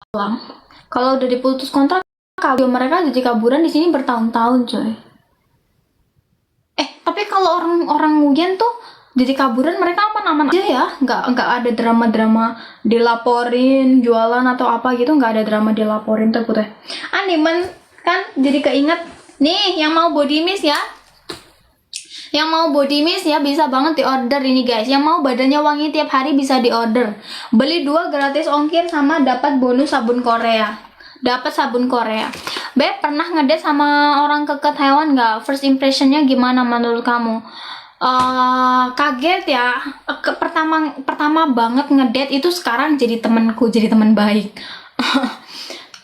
pulang. Kalau udah diputus kontrak, mereka jadi kaburan di sini bertahun-tahun, coy. Tapi kalau orang Nguyen tuh jadi kaburan mereka aman-aman aja ya, nggak ada drama-drama dilaporin jualan atau apa gitu, nggak ada drama dilaporin tuh putih. Animen kan jadi keinget nih yang mau body mist ya. Yang mau body mist ya bisa banget di order ini guys. Yang mau badannya wangi tiap hari bisa di order. Beli 2 gratis ongkir sama dapat bonus sabun Korea. Dapat sabun Korea. Beb pernah ngedate sama orang ke Taiwan nggak? First impressionnya gimana menurut kamu? Kaget ya. Pertama banget ngedate itu sekarang jadi temenku, jadi teman baik.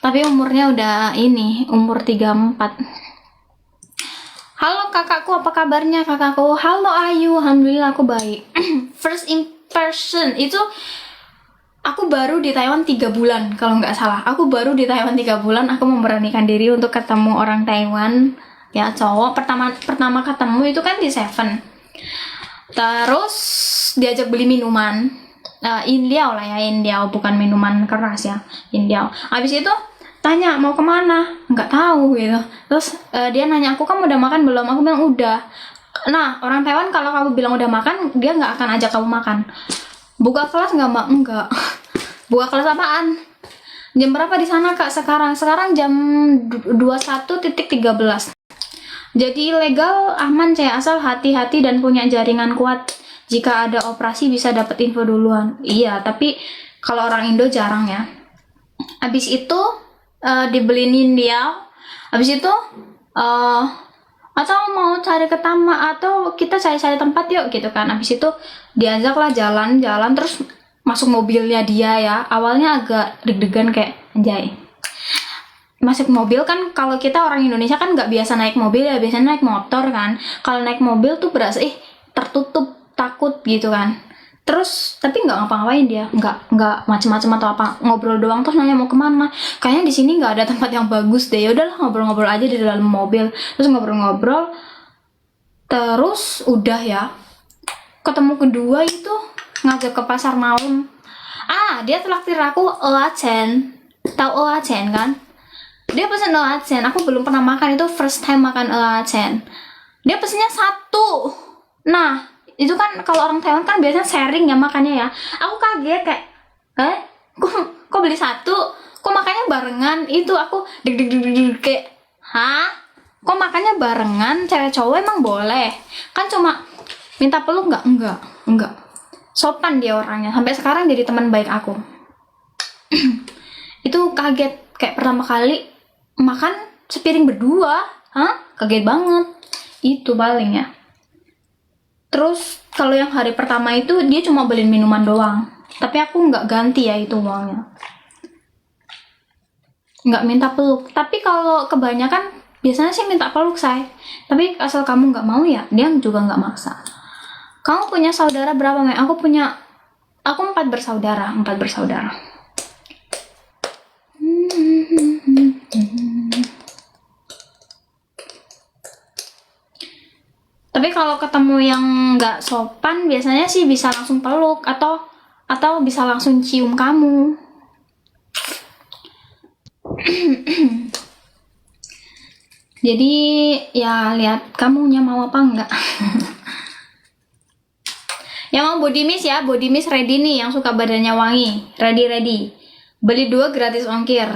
Tapi umurnya udah ini, umur 34. Halo kakakku, apa kabarnya kakakku? Halo Ayu, alhamdulillah aku baik. First impression itu aku baru di Taiwan 3 bulan kalau nggak salah. Aku baru di Taiwan 3 bulan. Aku memberanikan diri untuk ketemu orang Taiwan ya cowok. Pertama ketemu itu kan di Seven. Terus diajak beli minuman. Indiao lah ya, Indiao bukan minuman keras ya, Indiao. Habis itu tanya mau kemana, nggak tahu gitu. Terus dia nanya aku, kamu udah makan belum? Aku bilang udah. Nah orang Taiwan kalau kamu bilang udah makan, dia nggak akan ajak kamu makan. Buka kelas nggak mbak? Enggak. Buka kelas apaan? Jam berapa di sana kak sekarang? Sekarang jam 21.13. Jadi legal aman saya, asal hati-hati dan punya jaringan kuat. Jika ada operasi bisa dapat info duluan. Iya tapi kalau orang Indo jarang ya. Habis itu dibeliin dia, habis itu atau mau cari ke taman atau kita cari-cari tempat yuk gitu kan. Habis itu diajaklah jalan-jalan, terus masuk mobilnya dia ya. Awalnya agak deg-degan kayak anjay. Masuk mobil kan, kalau kita orang Indonesia kan nggak biasa naik mobil ya, biasanya naik motor kan. Kalau naik mobil tuh berasa tertutup, takut gitu kan. Terus tapi nggak ngapa-ngapain dia, nggak macem-macem atau apa, ngobrol doang. Terus nanya mau kemana, kayaknya di sini nggak ada tempat yang bagus deh. Ya udahlah ngobrol-ngobrol aja di dalam mobil. Terus ngobrol-ngobrol, terus udah ya. Ketemu kedua itu ngajak ke pasar malam. Dia traktir aku oacen, tahu oacen kan? Dia pesen oacen, aku belum pernah makan, itu first time makan oacen. Dia pesennya 1. Nah itu kan kalau orang Taiwan kan biasanya sharing ya makannya ya. Aku kaget kayak kok beli 1, kok makannya barengan. Itu aku deg kayak kok makannya barengan, cewek cowok emang boleh kan? Cuma minta peluk enggak. Sopan dia orangnya, sampai sekarang jadi teman baik aku. Itu kaget kayak pertama kali makan sepiring berdua. Kaget banget. Itu paling ya. Terus kalau yang hari pertama itu dia cuma beliin minuman doang, tapi aku nggak ganti ya itu uangnya, nggak minta peluk. Tapi kalau kebanyakan biasanya sih minta peluk say. Tapi asal kamu nggak mau ya dia juga nggak maksa. Kamu punya saudara berapa Mei? Aku 4 bersaudara. Tapi kalau ketemu yang nggak sopan biasanya sih bisa langsung peluk atau bisa langsung cium kamu. Jadi ya lihat kamunya mau apa enggak. Yang mau body mist ya, body mist ready nih, yang suka badannya wangi, ready. Beli 2 gratis ongkir.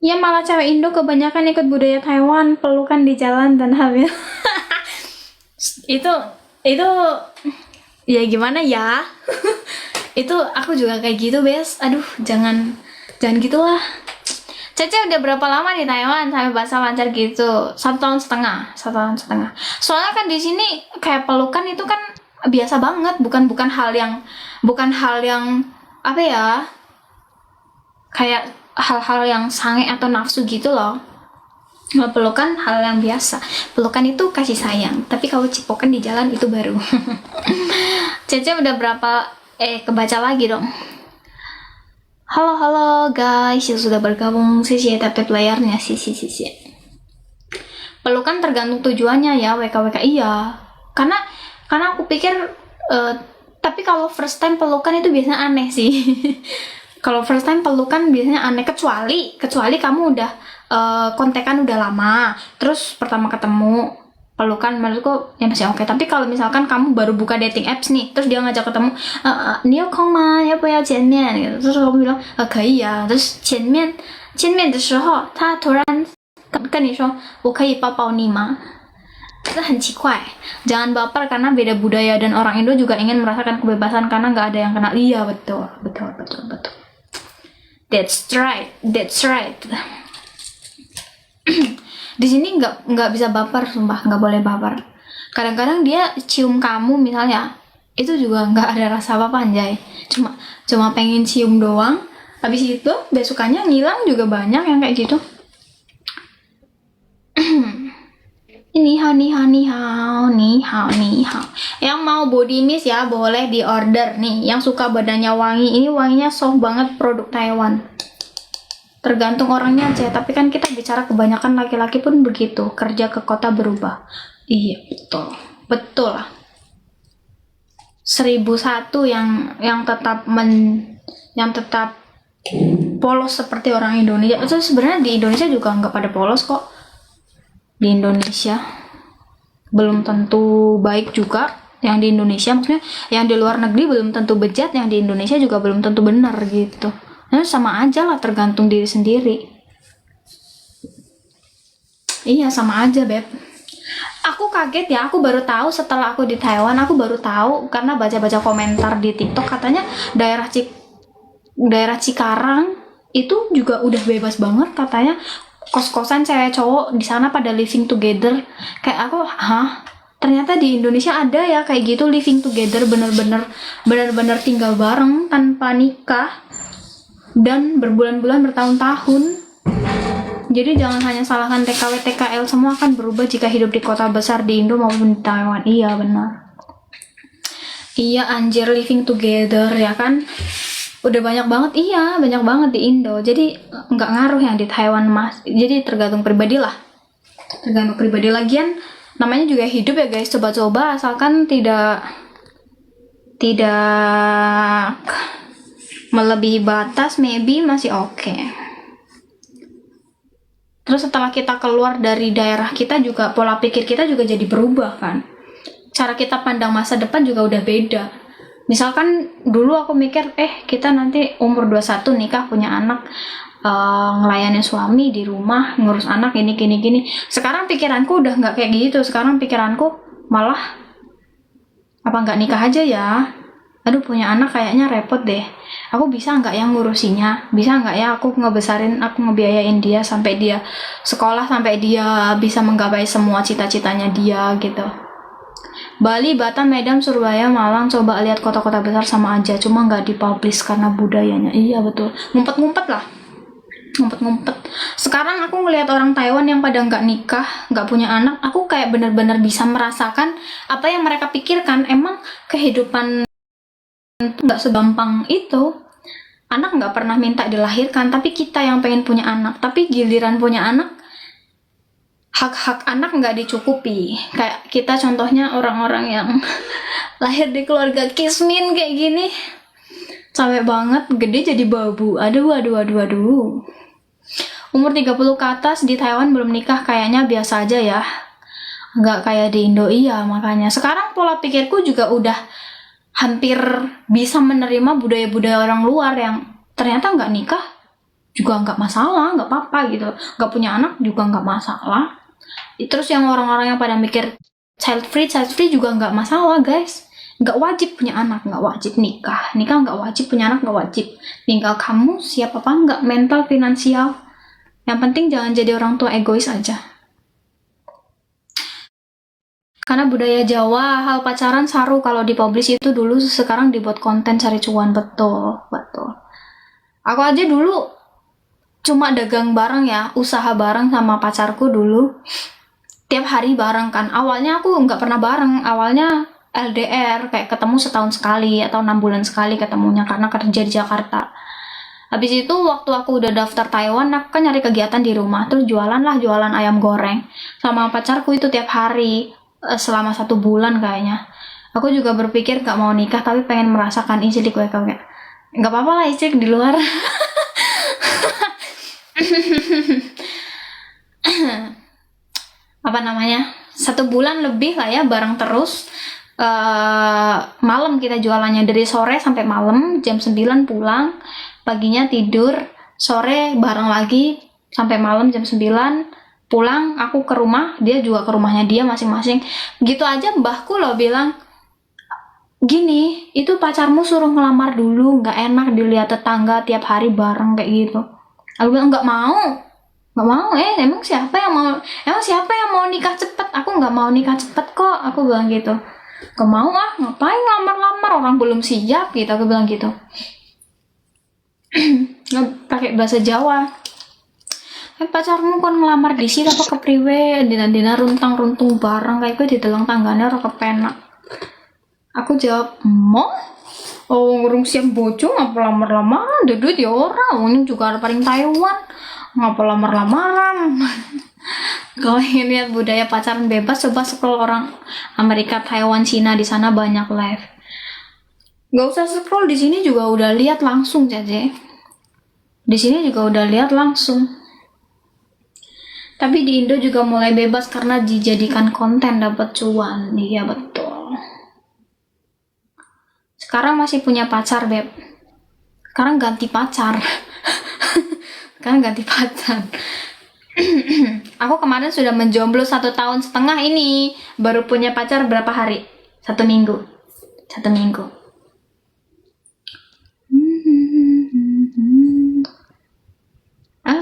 Ya malah cewek Indo kebanyakan ikut budaya Taiwan, pelukan di jalan dan hamil. itu ya gimana ya. Itu aku juga kayak gitu bes. Aduh jangan gitulah. Cece udah berapa lama di Taiwan sampai bahasa lancar gitu? 1,5 tahun. Soalnya kan di sini kayak pelukan itu kan biasa banget, bukan hal yang apa ya, kayak hal-hal yang sange atau nafsu gitu loh. Pelukan hal yang biasa. Pelukan itu kasih sayang, tapi kalau cipokan di jalan itu baru. Cece udah berapa kebaca lagi dong. Halo guys yang sudah bergabung, tap layarnya sih. pelukan tergantung tujuannya ya, WKWK iya. Karena aku pikir tapi kalau first time pelukan itu biasanya aneh sih. Kalau first time pelukan biasanya aneh, kecuali kamu udah kontekan udah lama, terus pertama ketemu pelukan, menurutku ya masih oke. Tapi kalau misalkan kamu baru buka dating apps nih, terus dia ngajak ketemu, "你有空吗？要不要见面?" gitu. Terus kamu bilang, 可以啊. Terus 见面的时候，他突然跟你说，我可以抱抱你吗？ itu 很奇怪. Jangan baper karena beda budaya, dan orang Indo juga ingin merasakan kebebasan karena nggak ada yang kenal. Iya, betul. That's right. Di sini nggak bisa baper, sumpah nggak boleh baper. Kadang-kadang dia cium kamu misalnya, itu juga nggak ada rasa apa-apa anjay. Cuma pengen cium doang. Habis itu besokannya ngilang juga banyak yang kayak gitu. Ni hao. Yang mau body mist ya boleh di order nih. Yang suka badannya wangi, ini wanginya soft banget, produk Taiwan. Tergantung orangnya aja, tapi kan kita bicara kebanyakan laki-laki pun begitu, kerja ke kota berubah. Iya, betul lah. 1001 yang tetap polos seperti orang Indonesia. Itu sebenarnya di Indonesia juga nggak pada polos kok. Di Indonesia belum tentu baik juga yang di Indonesia, maksudnya yang di luar negeri belum tentu bejat, yang di Indonesia juga belum tentu benar gitu. Nah, sama aja lah, tergantung diri sendiri. Iya, sama aja, Beb. Aku kaget ya, aku baru tahu setelah aku di Taiwan, aku baru tahu karena baca-baca komentar di TikTok, katanya daerah Cikarang itu juga udah bebas banget katanya. Kos-kosan cewek cowok di sana pada living together. Kayak aku, ternyata di Indonesia ada ya kayak gitu, living together, bener-bener tinggal bareng tanpa nikah dan berbulan-bulan, bertahun-tahun. Jadi jangan hanya salahkan TKW TKL, semua akan berubah jika hidup di kota besar di Indo maupun di Taiwan. Iya benar. Iya anjir, living together ya kan. Udah banyak banget di Indo, jadi nggak ngaruh yang di Taiwan mas. Jadi tergantung pribadi lagian, namanya juga hidup ya guys, coba-coba asalkan tidak melebihi batas, maybe masih oke. Terus setelah kita keluar dari daerah kita juga, pola pikir kita juga jadi berubah kan, cara kita pandang masa depan juga udah beda. Misalkan dulu aku mikir, kita nanti umur 21 nikah, punya anak, ngelayanin suami di rumah, ngurus anak, gini. Sekarang pikiranku udah nggak kayak gitu. Sekarang pikiranku malah, apa nggak nikah aja ya? Aduh, punya anak kayaknya repot deh. Aku bisa nggak yang ngurusinya? Bisa nggak ya aku ngebesarin, aku ngebiayain dia sampai dia sekolah, sampai dia bisa menggapai semua cita-citanya dia gitu. Bali, Batam, Medan, Surabaya, Malang, coba lihat kota-kota besar sama aja, cuma nggak dipublish karena budayanya. Iya betul, ngumpet-ngumpet. Sekarang aku ngelihat orang Taiwan yang pada nggak nikah, nggak punya anak, aku kayak bener-bener bisa merasakan apa yang mereka pikirkan. Emang kehidupan nggak segampang itu. Anak nggak pernah minta dilahirkan, tapi kita yang pengen punya anak. Tapi giliran punya anak, hak-hak anak nggak dicukupi. Kayak kita contohnya orang-orang yang lahir di keluarga kismin kayak gini, capek banget, gede jadi babu. Aduh. Umur 30 ke atas di Taiwan belum nikah kayaknya biasa aja ya, nggak kayak di Indo. Iya, makanya sekarang pola pikirku juga udah hampir bisa menerima budaya-budaya orang luar yang ternyata nggak nikah juga nggak masalah, nggak apa-apa gitu, nggak punya anak juga nggak masalah. Terus yang orang-orang yang pada mikir child free juga nggak masalah guys. Nggak wajib punya anak, nggak wajib nikah nggak wajib, punya anak nggak wajib. Tinggal kamu siap apa nggak, mental, finansial. Yang penting jangan jadi orang tua egois aja. Karena budaya Jawa, hal pacaran saru kalau dipublish itu dulu, sekarang dibuat konten cari cuan. Betul. Aku aja dulu cuma dagang bareng ya, usaha bareng sama pacarku dulu. Tiap hari bareng kan. Awalnya aku nggak pernah bareng, awalnya LDR, kayak ketemu setahun sekali atau 6 bulan sekali ketemunya karena kerja di Jakarta. Habis itu waktu aku udah daftar Taiwan, aku kan nyari kegiatan di rumah, terus jualan ayam goreng sama pacarku itu tiap hari selama 1 bulan kayaknya. Aku juga berpikir gak mau nikah tapi pengen merasakan icik kayak nggak apa-apa lah icik di luar. Apa namanya, 1 bulan lebih lah ya bareng terus. Malam kita jualannya dari sore sampai malam, jam 9 pulang, paginya tidur, sore bareng lagi sampai malam jam 9 pulang, aku ke rumah, dia juga ke rumahnya dia masing-masing. Gitu aja mbahku loh bilang, gini, itu pacarmu suruh ngelamar dulu, nggak enak dilihat tetangga tiap hari bareng kayak gitu. Aku bilang nggak mau, emang siapa yang mau nikah cepet, aku nggak mau nikah cepet kok, aku bilang gitu. Gak mau ah, ngapain lamar-lamar, orang belum siap gitu, aku bilang gitu. Nggak pakai bahasa Jawa. Pacarmu kon ngelamar di sini apa kepriwe, dina-dina runtang-runtung bareng kayak gue di dalam tangganya orang kepenak. Aku jawab, mau? Oh, ngurung siap bojo ngapa lamar-lamaran, ada duit ya orang, ini juga ada paling Taiwan, ngapa lamar-lamaran. Kalau ingin lihat budaya pacaran bebas, coba scroll orang Amerika, Taiwan, Cina, di sana banyak live. Gak usah scroll, di sini juga udah lihat langsung, Cace. Di sini juga udah lihat langsung. Tapi di Indo juga mulai bebas karena dijadikan konten dapat cuan. Iya betul. Sekarang masih punya pacar, Beb. Sekarang ganti pacar. Sekarang ganti pacar. Aku kemarin sudah menjomblo 1,5 tahun ini. Baru punya pacar berapa hari? 1 minggu. 1 minggu.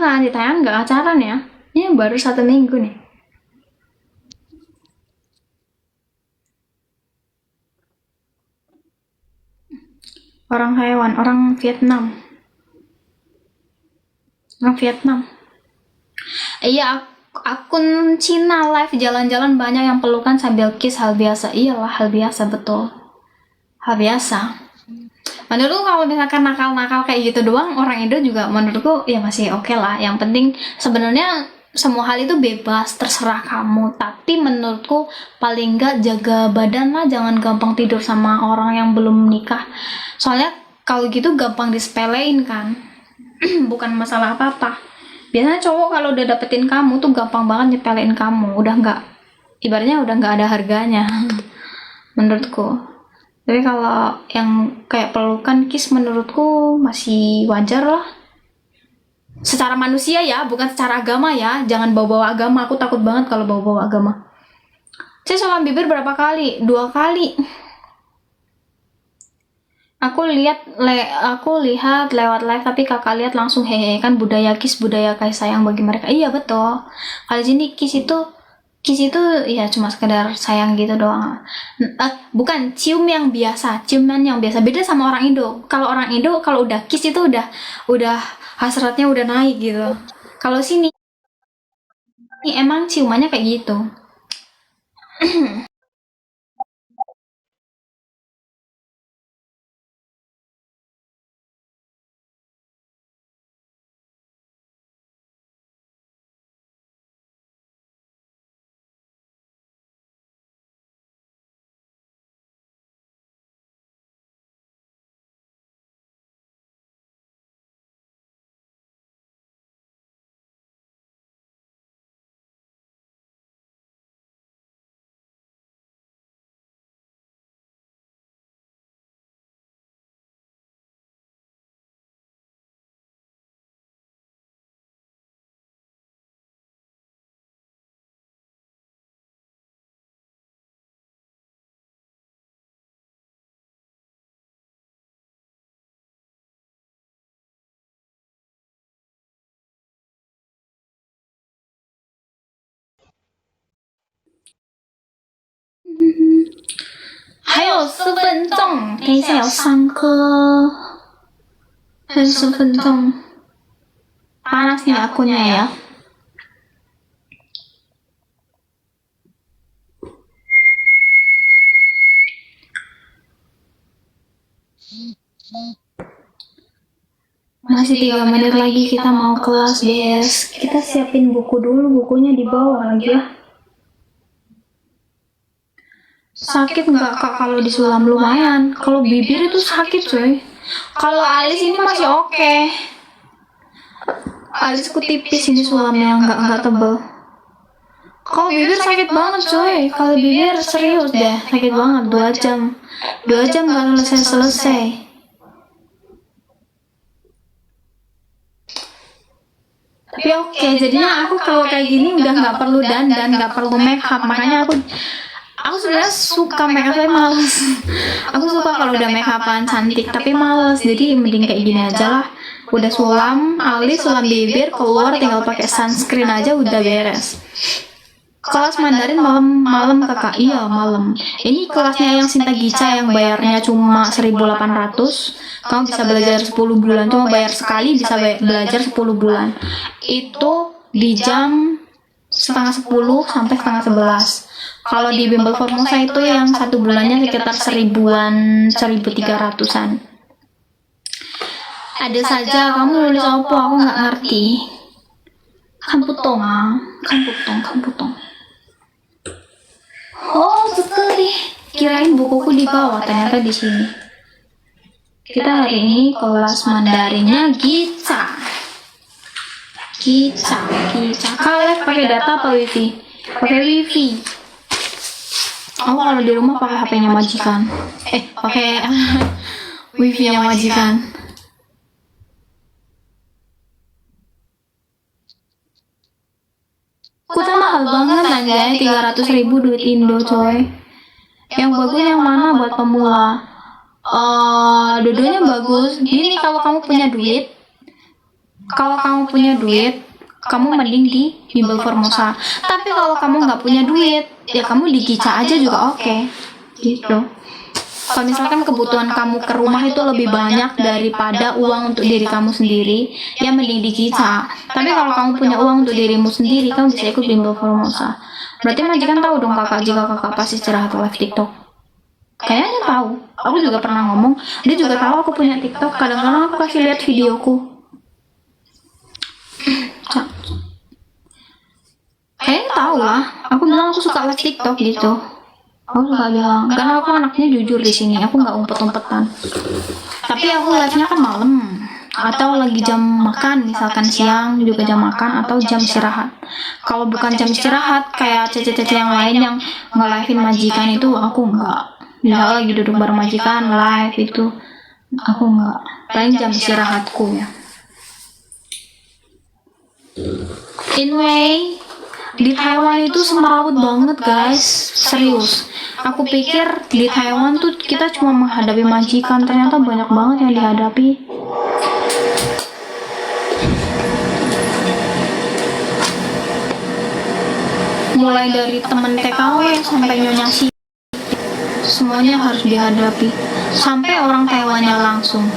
Saat ditayang nggak pacaran ya? Ini baru 1 minggu nih. Orang Taiwan, orang Vietnam. Orang Vietnam. Iya, akun Cina live jalan-jalan banyak yang pelukan sambil kiss, hal biasa. Iyalah, hal biasa, betul. Hal biasa. Menurutku kalau misalkan nakal-nakal kayak gitu doang, orang Indo juga menurutku ya masih oke lah. Yang penting sebenarnya semua hal itu bebas, terserah kamu. Tapi menurutku paling enggak jaga badan lah, jangan gampang tidur sama orang yang belum nikah. Soalnya kalau gitu gampang disepelein kan. Bukan masalah apa-apa. Biasanya cowok kalau udah dapetin kamu tuh gampang banget nyepelein kamu. Udah nggak, ibaratnya udah nggak ada harganya. Menurutku. Tapi kalau yang kayak pelukan, kiss, menurutku masih wajar lah. Secara manusia ya, bukan secara agama ya. Jangan bawa-bawa agama, aku takut banget kalau bawa-bawa agama. Saya salam bibir berapa kali? 2 kali. Aku lihat lewat live, tapi kakak lihat langsung hehe, kan budaya kiss, budaya kasih sayang bagi mereka. Iya betul. Kalau sini kiss itu ya cuma sekedar sayang gitu doang. Bukan cium yang biasa, ciuman yang biasa. Beda sama orang Indo. Kalau orang Indo kalau udah kiss itu udah hasratnya udah naik gitu. Kalau sini emang ciumannya kayak gitu. Hai 4分钟，等一下要上课，还有10分钟。Panas nih akunnya ya. Masih 3 menit lagi kita mau kelas, guys. Kita siapin buku dulu, bukunya di bawah lagi ya. Sakit nggak kak kalau disulam? Lumayan. Kalau bibir itu sakit coy. Kalau alis ini masih oke. Alisku tipis ini sulamnya, nggak tebel. Kalau bibir sakit banget coy. Kalau bibir serius deh, sakit banget. 2 jam 2 jam nggak selesai. Tapi oke, jadinya aku kalau kayak gini udah nggak perlu dandan, nggak perlu make up. Makanya aku sebenarnya suka make up tapi males. Aku suka kalau udah make upan cantik tapi males. Jadi mending kayak gini aja lah. Udah sulam alis, sulam bibir, keluar tinggal pakai sunscreen aja udah beres. Kelas Mandarin malam kakak, iya malam. Ini kelasnya yang Sinta Gica yang bayarnya cuma 1.800. Kamu bisa belajar 10 bulan, cuma bayar sekali bisa belajar 10 bulan. Itu di jam setengah 10 sampai setengah 11. Kalau di Bimbel Formosa itu yang 1 bulannya sekitar 1.000-an, 1.300-an. Ada saja kamu nulis apa? Aku nggak ngerti. Kamputong. Oh, sekali. Kirain bukuku di bawah, ternyata di sini. Kita hari ini kelas Mandarinnya Gica. Kalian pakai data apa wifi? Pakai wifi. Aku kalau di rumah pakai HP-nya majikan. Pakai wifi-nya majikan. Kuota mahal banget anjay, 300.000 duit Indo coy. Yang bagus yang mana buat pemula? Dua-duanya bagus. Ini kalau kamu punya duit, kamu mending di Bimbel Formosa. Tapi kalau kamu nggak punya duit, ya kamu di Gica aja juga oke. Gitu. Kalau misalkan kebutuhan kamu ke rumah itu lebih banyak daripada uang untuk diri kamu sendiri, ya mending di Gica. Tapi kalau kamu punya uang untuk dirimu sendiri, kamu bisa ikut Bimbel Formosa. Berarti majikan tahu dong kakak jika kakak pas istirahat live TikTok. Kayaknya tahu. Aku juga pernah ngomong, dia juga tahu aku punya TikTok. Kadang-kadang aku kasih lihat videoku. Kayaknya tahu lah. Aku bilang aku suka live TikTok gitu. Aku suka bilang, karena aku anaknya jujur di sini. Aku nggak umpet-umpetan. Tapi aku live-nya kan malam atau lagi jam makan, misalkan siang juga jam makan atau jam istirahat. Kalau bukan jam istirahat kayak cece-cece yang lain yang nge-live-in majikan itu aku nggak. Misalnya lagi duduk bareng majikan live itu aku nggak. Paling jam istirahatku ya. Anyway, di Taiwan itu semrawut banget guys, serius. Aku pikir di Taiwan tuh kita cuma menghadapi majikan, ternyata banyak banget yang dihadapi. Mulai dari temen TKW sampai nyonya si, semuanya harus dihadapi. Sampai orang Taiwannya langsung.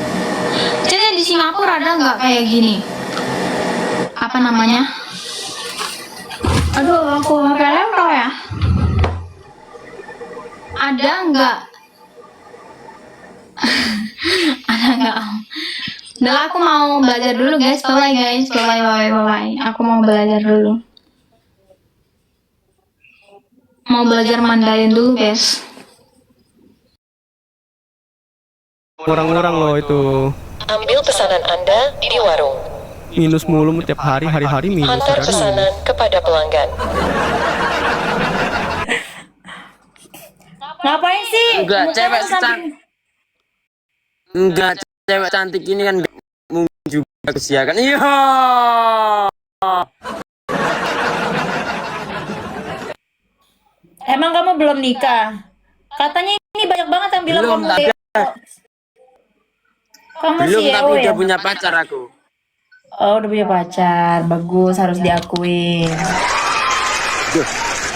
Jadi di Singapura ada nggak kayak gini? Apa namanya? Aduh, aku pakai laptop ya. Ada nggak? Ada nggak? Udah, aku mau belajar dulu guys. Bye guys. Bye. Aku mau belajar dulu. Mau belajar Mandarin dulu guys. Orang-orang loh itu. Ambil pesanan Anda di warung. Minus mulu tiap hari-hari minus. Antar pesanan kepada pelanggan. Ngapain sih? Enggak, Mukanya cewek cantik ini kan mungkin juga usia kan. Iya. Emang kamu belum nikah? Katanya ini banyak banget yang bilang Belum, kamu tapi kamu belum, CEO tapi ya? udah punya pacar aku. Oh, udah punya pacar. Bagus, harus diakuin. Duh,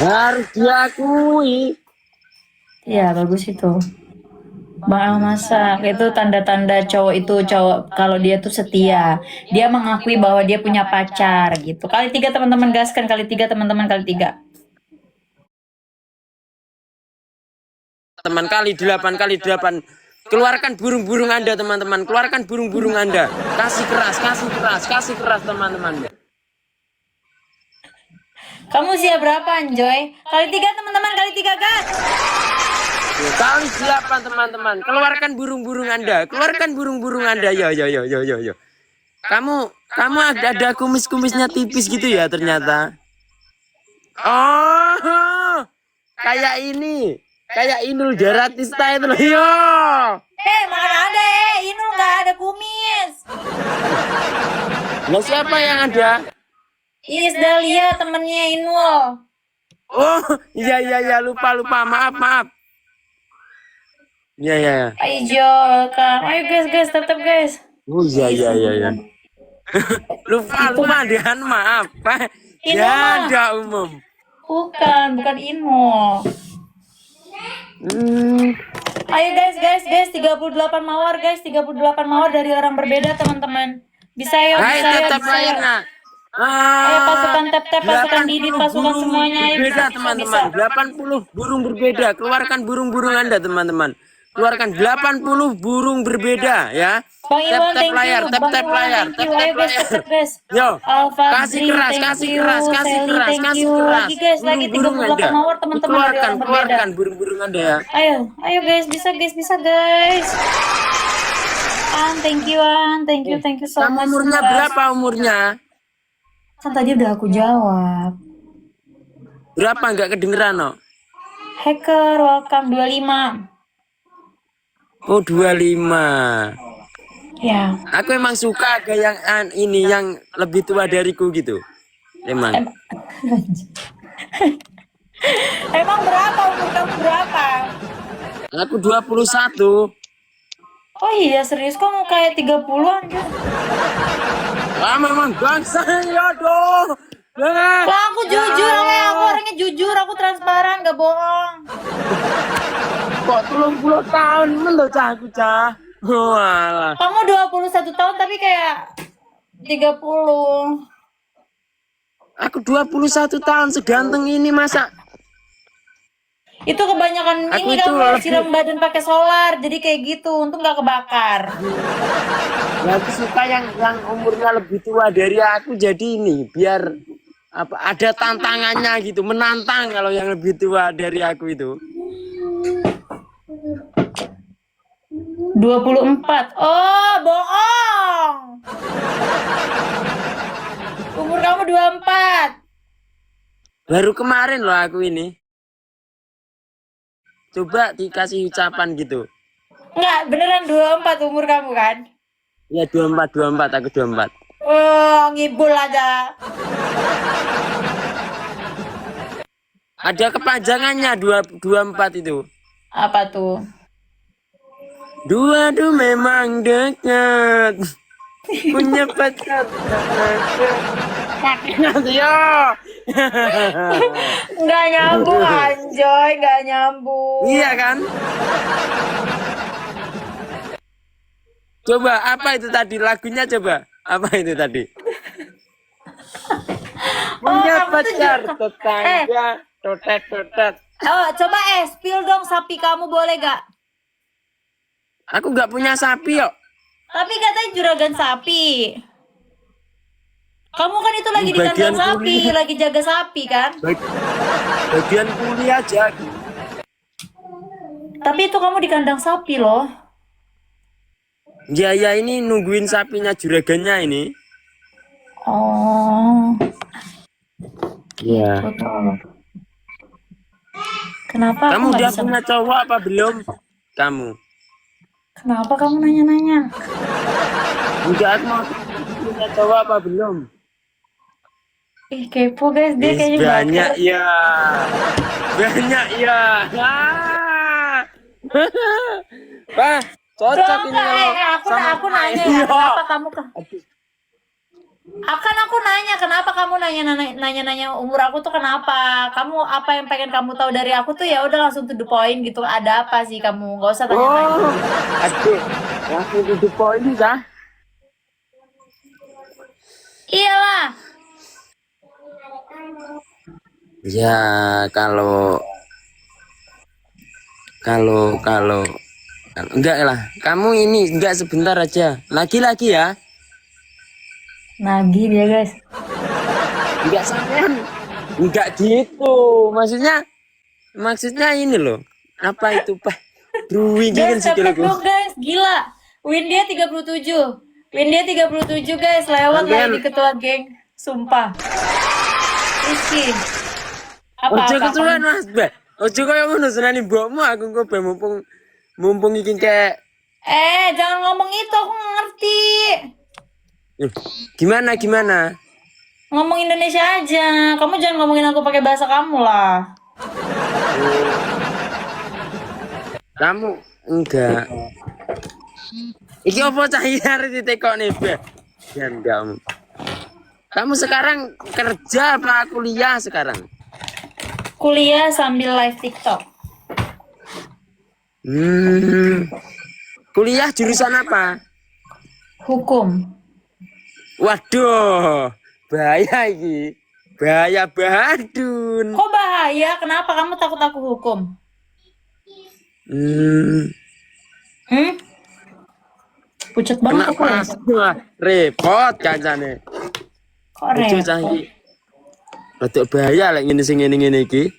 harus diakui. Ya, bagus itu. Bang Masak itu tanda-tanda cowok itu cowok kalau dia tuh setia. Dia mengakui bahwa dia punya pacar gitu. Kali 3 teman-teman gaskan, kali 3 teman-teman, kali 3. Teman kali 8 kali 8. Keluarkan burung-burung Anda, teman-teman. Keluarkan burung-burung Anda. Kasih keras, teman-teman. Kamu usia berapa, Anjoy? Kali 3, teman-teman, kali 3, gas. Kali 8, teman-teman. Keluarkan burung-burung Anda. Yo. Kamu ada kumis-kumisnya tipis gitu ya ternyata. Oh, kayak ini. Kayak Inul Daratista itu loh. Yo. Mana ada, Inul nggak ada kumis. Nah, siapa yang ada? Iis Dahlia, temennya Inul. Oh, iya, lupa. Maaf. Iya. Ayo, Kak. Ayo, guys, tap guys. Oh, iya. lupa Dian, maaf. Inul Ya, mah. ada umum. Bukan Inul. Ayo guys, 38 mawar guys, 38 mawar dari orang berbeda teman-teman. Bisa ya, Hai, bisa ya, tetap bisa ya. layarnya. Ayo pasukan tap, pasukan 80 Didit, pasukan burung semuanya. Ayo berbeda, bisa. teman-teman. 80 burung berbeda. Keluarkan burung-burung Anda, teman-teman. Keluarkan 80 burung berbeda ya. Bang Iwan, thank you. layar, Bang tap Iwan, layar, thank you. Ayo guys, tap guys. Yo, Alfa kasih Dream, keras, thank kasih you. keras. Sally, thank you. Lagi guys, lagi 38 mawar teman-teman dari orang berbeda. Keluarkan burung-burung Anda ya. Ayo guys, bisa guys. Thank you so Kamu much. umurnya guys. berapa umurnya? Kan tadi udah aku jawab. Berapa enggak kedengeran, no? Hacker, welcome 25. Oh, 25. Ya. Aku emang suka ada yang ini yang lebih tua dariku gitu. Emang. Emang berapa umur kamu berapa? Aku 21. Oh iya serius, kok mau kayak 30-an kan? Memang bangsa ya dong. Lah aku jujur, aku orangnya jujur, aku transparan, gak bohong. Kok 30 tahun men lo cah aku cah. Walah. Kamu 21 tahun tapi kayak 30. Aku 21 tahun seganteng ini masa. Itu kebanyakan Aku ini itu kamu lebih- siram badan pakai solar, jadi kayak gitu, untung gak kebakar. Ya, aku suka yang umurnya lebih tua dari aku jadi ini biar apa ada tantangannya gitu, menantang kalau yang lebih tua dari aku itu. 24. Oh, bohong. Umur kamu 24. Baru kemarin loh aku ini. Coba dikasih ucapan gitu. Enggak, beneran 24 umur kamu kan? Ya 24 aku 24. Oh, ngibul aja. Ada kepanjangannya 24 itu. Apa tuh? Dua memang dekat. Punya pacar. Yo. Nggak nyambung, Anjoy, nggak nyambung. Iya kan? Coba apa itu tadi lagunya coba? Apa itu tadi? Punya kamu tuh pacar juga- tetangga totet. Oh, coba spill dong sapi kamu boleh gak? Aku nggak punya sapi yuk. Tapi katanya juragan sapi. Kamu kan itu lagi di Bagian kandang sapi, kulit. lagi jaga sapi kan? Bagian kuliah aja. Tapi itu kamu di kandang sapi loh. Ya ini nungguin sapinya juragannya ini. Oh, Iya. betul. Kenapa aku Kamu nggak udah bisa? punya cowok apa belum? Kamu? Kenapa kamu nanya-nanya? Udah aku mau punya cowok apa belum? Ih, kepo guys, dia Ih, kayaknya banyak baper. ya. Banyak ya. Ah. Wah, cocok ini kalau Aku nanya Iya. ya, kenapa kamu aku nanya kenapa kamu nanya umur aku tuh kenapa? Kamu apa yang pengen kamu tahu dari aku tuh ya udah langsung to the point gitu. Ada apa sih kamu? Gak usah tanya-tanya. Oh, aduh, langsung to the point dah. Iyalah. Ya kalau Enggak lah, kamu ini enggak sebentar aja. Lagi-lagi ya. Nagih dia guys. Enggak sampean. Enggak gitu. Maksudnya ini loh. Apa itu, Pak? Brewing kan Guys, sih cepet kalau dong guys, gila. Win dia 37. Win dia 37 guys, lewat lah ini ketua geng. Sumpah. Rizky. Ojo Apa-apa. kesuwen Mas, Mbak. Ojo kaya ngono senani mbokmu aku kok ben mumpung iki kayak Jangan ngomong itu, aku nggak ngerti. gimana? Ngomong Indonesia aja. Kamu jangan ngomongin aku pakai bahasa kamu lah. Kamu enggak. Iki apa cahaya ditekok nih, Mbak? Dan kamu. Kamu sekarang kerja apa kuliah sekarang? Kuliah sambil live TikTok. Kuliah jurusan apa? Hukum. Waduh, bahaya iki. Bahaya badun. Kok bahaya? Kenapa kamu takut aku hukum? Pucat banget aku ya. Wah, repot kancane. Kok Ojo repot? cah iki. Rada bahaya lek ngene sing ngene iki.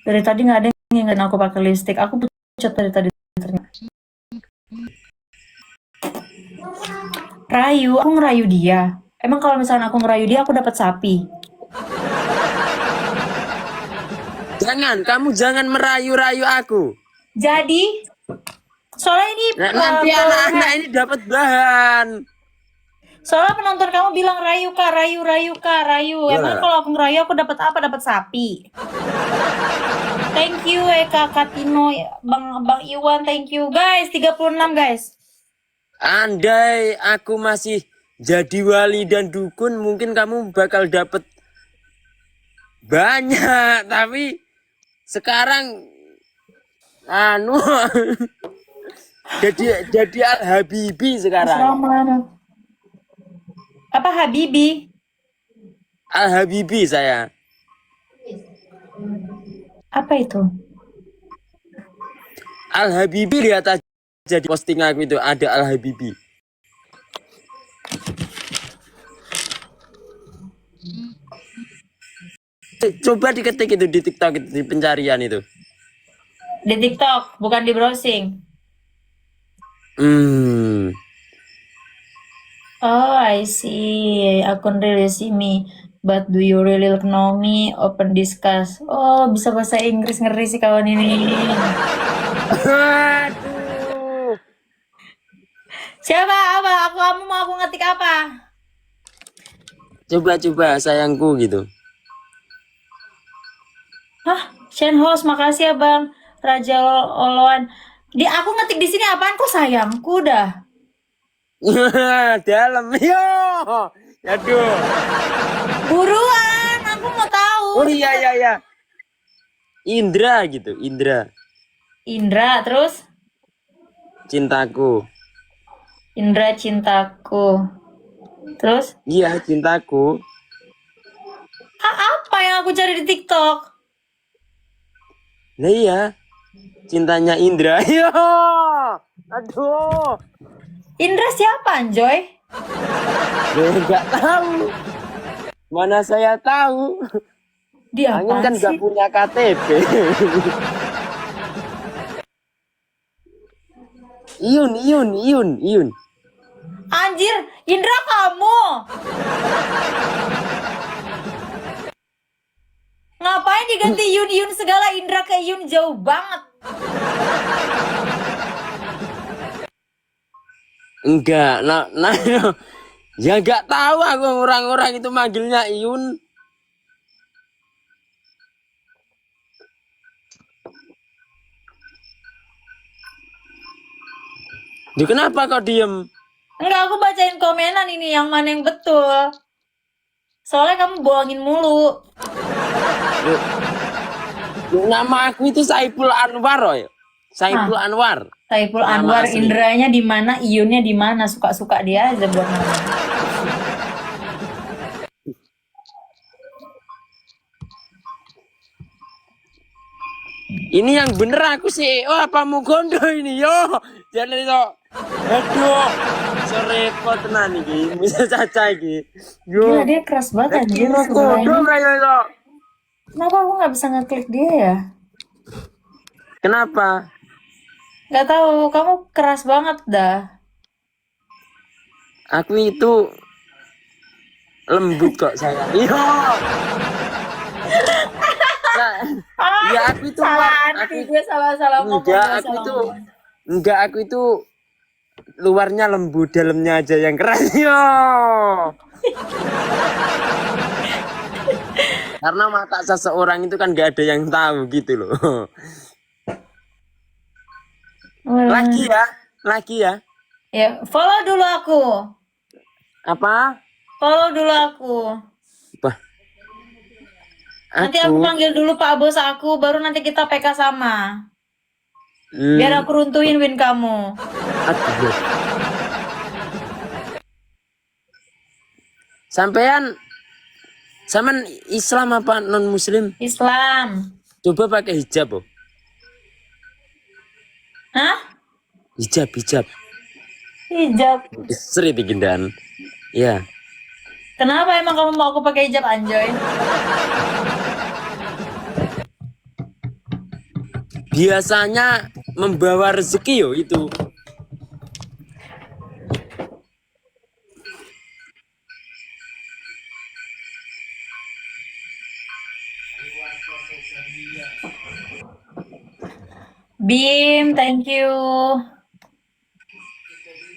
Dari tadi nggak ada yang ngingetin aku pakai lipstick. Aku pucat dari tadi ternyata. Rayu, aku ngerayu dia. Emang kalau misalnya aku ngerayu dia, aku dapat sapi. Kamu jangan merayu-rayu aku. Jadi, soalnya ini Nanti anak-anak ini dapat bahan. soalnya penonton kamu bilang rayu kak, rayu. Emang kalau aku ngerayu aku dapat apa? Dapat sapi. Thank you Eka Katino, Bang Iwan, thank you guys. 36 guys. Andai aku masih jadi wali dan dukun, mungkin kamu bakal dapat banyak. Tapi sekarang jadi Al Habibi sekarang. Assalamualaikum. Apa Habibi? Al Habibi saya. Apa itu? Al Habibi, lihat aja di posting aku itu ada Al Habibi. Coba diketik itu di TikTok itu, di pencarian itu. Di TikTok, bukan di browsing. Oh, I see. Akun really see me. But do you really know me? Open discuss. Oh, bisa bahasa Inggris, ngeri sih kawan ini. Aduh. Siapa? Apa? Kamu mau aku ngetik apa? Coba sayangku gitu. Hah? Shenhos, makasih ya Bang. Raja Oloan. Aku ngetik di sini apaan kok sayangku dah. Dalam yo. Aduh. Buruan, aku mau tahu. Oh iya. Indra gitu, Indra. Indra, terus? Cintaku. Indra cintaku. Terus? Iya, cintaku. Apa yang aku cari di TikTok? Nah iya. Cintanya Indra. Yo. Aduh. Indra siapa, Anjoy? Enggak tahu. Mana saya tahu. Dia Angin apaan kan sih? gak punya KTP. Iyun. Anjir, Indra kamu. Ngapain diganti Yun segala? Indra ke Yun jauh banget. Enggak, ya enggak tahu aku orang-orang itu manggilnya Iyun. Duh, kenapa kau diem? Enggak, aku bacain komenan ini yang mana yang betul. Soalnya kamu bohongin mulu. Nama aku itu Saiful Anwar, ya. Saiful Anwar. Saiful Nama Anwar, asli. Indranya di mana, Iyunnya di mana? Suka-suka dia aja buat nama. Ini yang bener aku sih. Oh, apa mau gondo ini yo? Jangan itu. Aduh, serepot tenan iki. Bisa caca iki. Gila, Yo. dia keras banget anjir Kira sebelah gondo ini. kayak itu. Kenapa aku nggak bisa ngeklik dia ya? Kenapa? Gak tahu, kamu keras banget dah. Aku itu lembut kok saya. Yo. Nah, ya aku itu gue salah ngomong. enggak aku itu luarnya lembut, dalamnya aja yang keras yo. Karena mata seseorang itu kan nggak ada yang tahu gitu loh. Lagi ya. Ya, follow dulu aku. Apa? Follow dulu aku. Apa? Nanti aku panggil dulu Pak Bos aku, baru nanti kita PK sama. Biar aku runtuhin win kamu. Aduh. Sampean Islam apa non Muslim? Islam. Coba pakai hijab, oh. Hah? Hijab. Hijab. Seri digendan. Ya. Kenapa emang kamu mau aku pakai hijab, Anjoy? Biasanya membawa rezeki yo itu. Bim, thank you.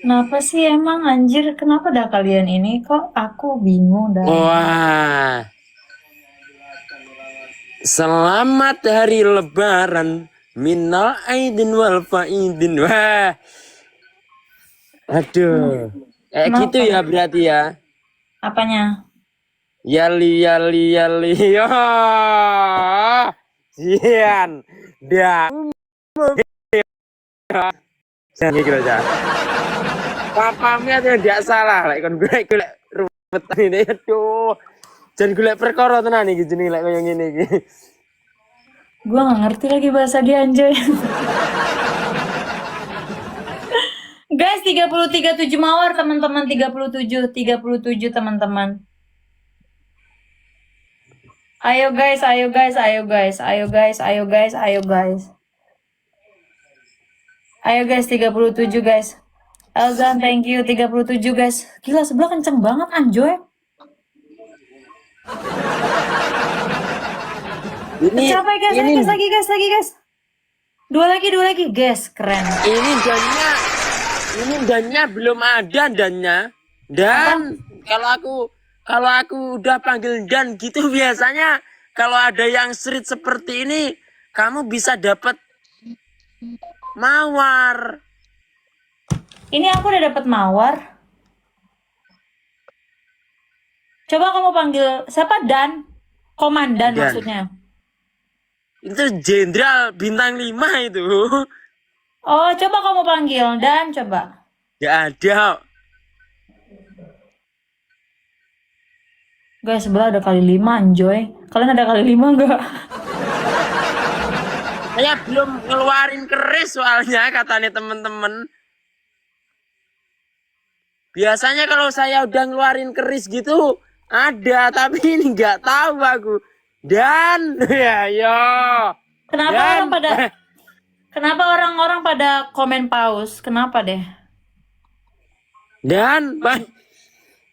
Kenapa sih emang anjir? Kenapa dah kalian ini? Kok aku bingung dah. Wah. Selamat hari lebaran. Minal aidin wal faidin. Wah. Aduh. Kenapa? Gitu ya berarti ya. Apanya? Yali. Yo. Sian. Dah. Jangan gitu aja. Papamnya tuh tidak salah. Lek kon golek ruwet ini. Aduh. Jangan golek perkara tenan iki jenenge lek koyo ngene iki. Gua nggak ngerti lagi bahasa dia, Anjoy. Guys, 37 mawar teman-teman, 37 teman-teman. Ayo guys. Ayo guys, 37 guys. Elzan, thank you, 37 guys. Gila, sebelah kenceng banget Anjoy. Capek guys, lagi guys. Dua lagi guys, keren. Ini dannya belum ada dannya. Dan kalau aku udah panggil dan gitu biasanya kalau ada yang street seperti ini kamu bisa dapat mawar. Ini aku udah dapat mawar. Coba kamu panggil siapa Dan? Komandan Dan. Maksudnya. Itu jenderal bintang 5 itu. Oh, coba kamu panggil Dan, coba. Gak ada. Guys, sebelah ada kali 5 Anjoy. Kalian ada kali 5 enggak? Saya belum ngeluarin keris soalnya katanya temen-temen. Biasanya kalau saya udah ngeluarin keris gitu ada, tapi ini nggak tahu aku. Dan ya yo. Kenapa orang-orang pada komen pause? Kenapa deh? Dan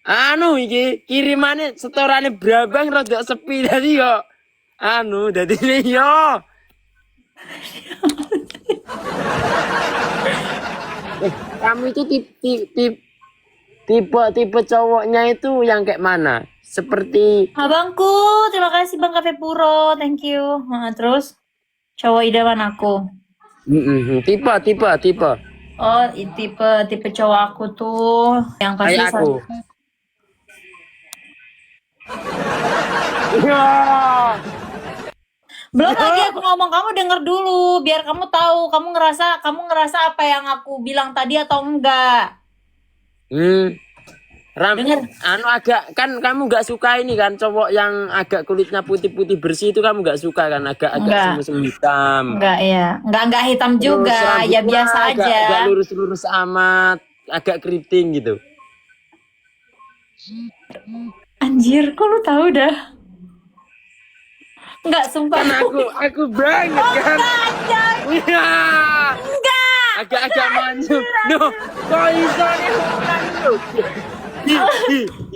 anu iki kirimannya setorannya Brabang rada sepi tadi yo. Dadi yo. Kamu itu tipe cowoknya itu yang kayak mana? Seperti Abangku, terima kasih Bang Cafe Puro, thank you. Terus cowok idaman aku. Tipe. Oh, tipe cowok aku tuh yang pasti Kayak aku. Belum lagi aku ngomong, kamu denger dulu biar kamu tahu, kamu ngerasa apa yang aku bilang tadi atau enggak. Dengar. Agak kan kamu nggak suka ini kan cowok yang agak kulitnya putih-putih bersih itu kamu nggak suka kan agak Enggak. semu-semu hitam. Enggak ya. Enggak hitam Terus juga. Ya rambutnya biasa agak aja. lurus-lurus amat, agak keriting gitu. Anjir, kok lu tahu dah? Enggak, sumpah. Kan aku banget kan. Iya. Enggak. Agak-agak maju. No, kok iso nih bukan lu.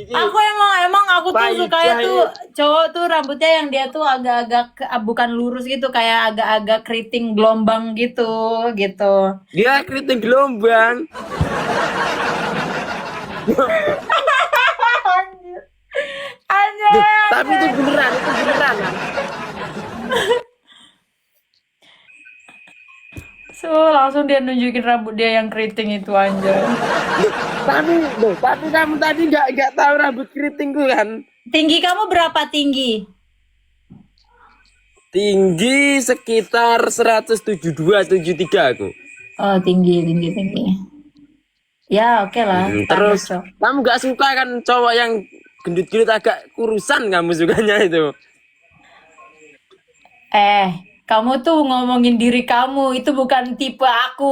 Aku emang aku tuh Baik, suka tuh cowok tuh rambutnya yang dia tuh agak-agak bukan lurus gitu, kayak agak-agak keriting gelombang gitu. Dia keriting gelombang. Anjir. Tapi itu beneran. So, langsung dia nunjukin rambut dia yang keriting itu anjir. Tapi kamu tadi nggak tahu rambut keritingku kan? Tinggi kamu berapa tinggi? Tinggi sekitar 172, 73 aku. Oh, tinggi. Ya, oke lah. Terus Cok. kamu nggak suka kan cowok yang gendut-gendut agak kurusan kamu sukanya itu? Kamu tuh ngomongin diri kamu, itu bukan tipe aku.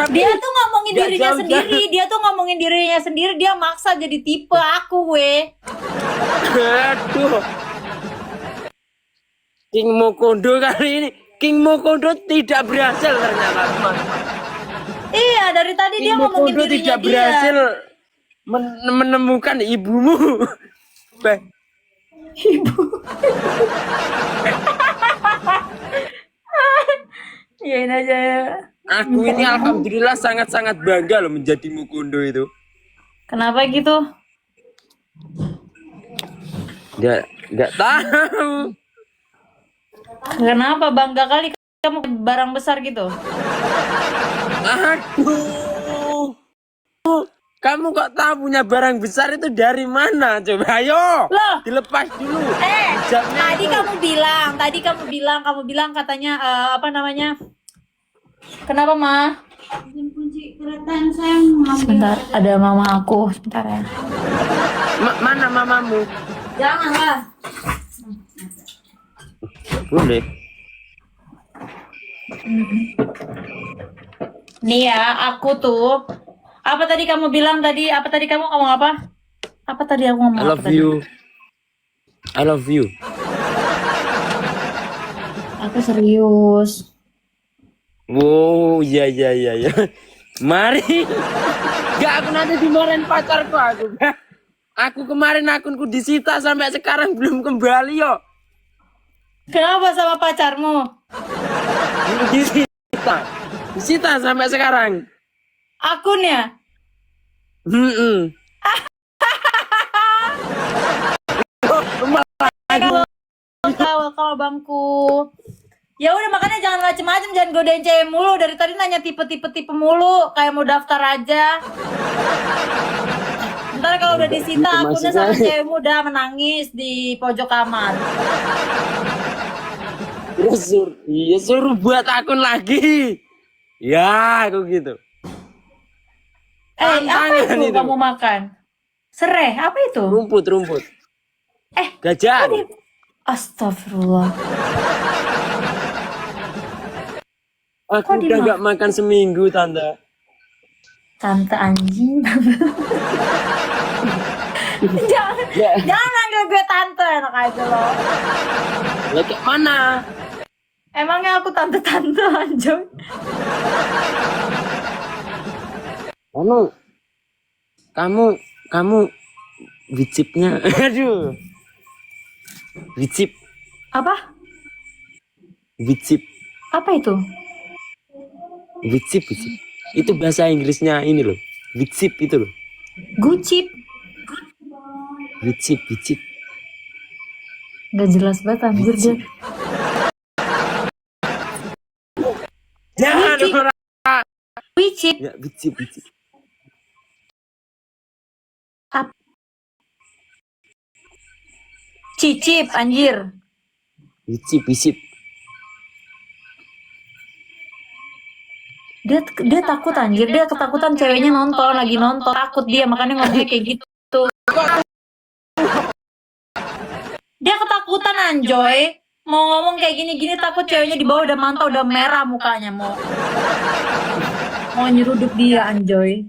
Dia tuh ngomongin Nggak dirinya jauh-jauh. sendiri, dia maksa jadi tipe aku, weh. Aduh. King Mokondo kali ini, King Mokondo tidak berhasil ternyata teman-teman. Iya, dari tadi dia King ngomongin Mokondo dirinya tidak dia. berhasil menemukan ibumu. Beh, Iyain aja ya. aku ini alhamdulillah sangat-sangat bangga loh menjadi Mokondo itu. Kenapa gitu? Nggak tahu. Kenapa bangga kali kamu barang besar gitu? Aduh. Kamu kok tahu punya barang besar itu dari mana? Coba ayo. Loh. Dilepas dulu. Hijabnya Tadi itu. kamu bilang katanya apa namanya? Kenapa, Ma? Kunci kereta sayang. Sebentar, ada mama aku. Sebentar ya. Mana mamamu? Janganlah. Boleh. Nih ya, aku tuh. Apa tadi kamu bilang tadi? Apa tadi kamu ngomong apa? Apa tadi aku ngomong I apa love tadi? you. I love you. Aku serius. Wow, iya. Mari. Gak, aku nanti dimarahin pacarku aku. Aku kemarin akunku disita sampai sekarang belum kembali yo. Kenapa sama pacarmu? Disita sampai sekarang. Akunnya? Kalau bangku. Ya udah, makanya jangan macem-macem, jangan godain cewek mulu. Dari tadi nanya tipe mulu, kayak mau daftar aja. Ntar kalau udah disita akunnya sama cewek muda menangis di pojok kamar. Terus suruh buat akun lagi. Ya, aku gitu. Apa Tantangan itu itu. kamu makan? Sereh, apa itu? Rumput. Eh, Gajah. Astagfirullah. Aku udah gak makan seminggu, Tante. Tante anjing. Jangan manggil gue tante, enak aja loh. Ya kayak mana? Emangnya aku tante-tante anjing? Kamu wicipnya. Aduh. Wicip. Apa? Wicip. Apa itu? Wicip. Itu bahasa Inggrisnya ini loh. Wicip itu loh. Gucip. Wicip. Gak jelas banget anjir dia. Jangan Wicip. orang. Wicip. Ya, wicip. Cicip anjir. Wicip. Dia takut anjir, dia ketakutan ceweknya nonton, lagi nonton, takut dia makanya ngomongnya kayak gitu. Dia ketakutan anjoy. Mau ngomong kayak gini-gini takut ceweknya di bawah udah mantau, udah merah mukanya mau nyeruduk dia anjoy.